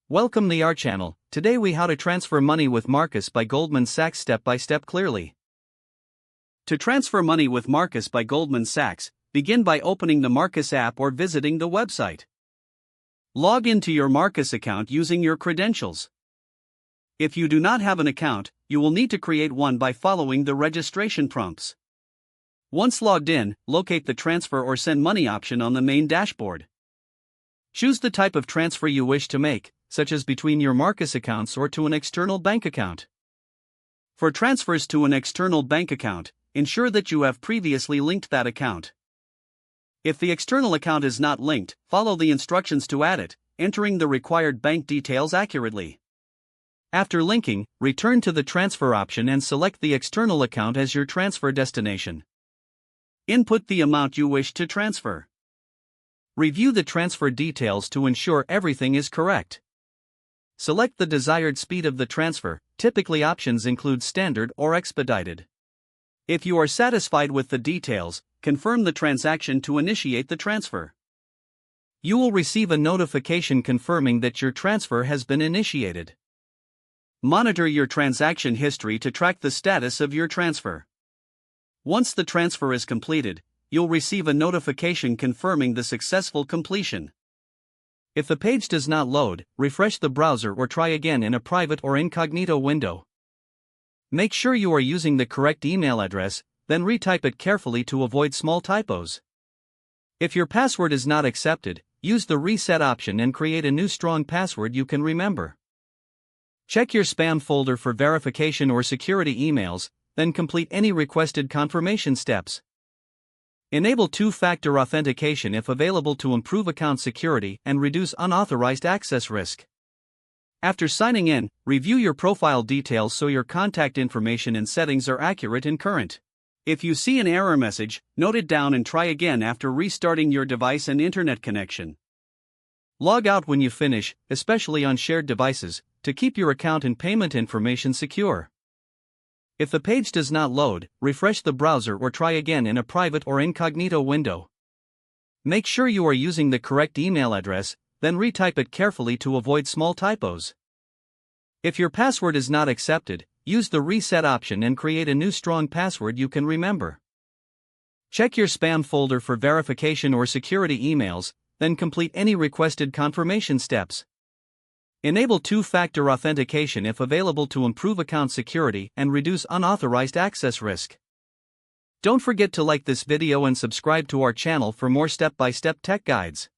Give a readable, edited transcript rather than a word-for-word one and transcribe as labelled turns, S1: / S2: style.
S1: Welcome to our channel. Today we how to transfer money with Marcus by Goldman Sachs step by step clearly. To transfer money with Marcus by Goldman Sachs, begin by opening the Marcus app or visiting the website. Log into your Marcus account using your credentials. If you do not have an account, you will need to create one by following the registration prompts. Once logged in, locate the transfer or send money option on the main dashboard. Choose the type of transfer you wish to make, such as between your Marcus accounts or to an external bank account. For transfers to an external bank account, ensure that you have previously linked that account. If the external account is not linked, follow the instructions to add it, entering the required bank details accurately. After linking, return to the transfer option and select the external account as your transfer destination. Input the amount you wish to transfer. Review the transfer details to ensure everything is correct. Select the desired speed of the transfer. Typically options include standard or expedited. If you are satisfied with the details, confirm the transaction to initiate the transfer. You will receive a notification confirming that your transfer has been initiated. Monitor your transaction history to track the status of your transfer. Once the transfer is completed, you'll receive a notification confirming the successful completion. If the page does not load, refresh the browser or try again in a private or incognito window. Make sure you are using the correct email address, then retype it carefully to avoid small typos. If your password is not accepted, use the reset option and create a new strong password you can remember. Check your spam folder for verification or security emails, then complete any requested confirmation steps. Enable two-factor authentication if available to improve account security and reduce unauthorized access risk. After signing in, review your profile details so your contact information and settings are accurate and current. If you see an error message, note it down and try again after restarting your device and internet connection. Log out when you finish, especially on shared devices, to keep your account and payment information secure. If the page does not load, refresh the browser or try again in a private or incognito window. Make sure you are using the correct email address, then retype it carefully to avoid small typos. If your password is not accepted, use the reset option and create a new strong password you can remember. Check your spam folder for verification or security emails, then complete any requested confirmation steps. Enable two-factor authentication if available to improve account security and reduce unauthorized access risk. Don't forget to like this video and subscribe to our channel for more step-by-step tech guides.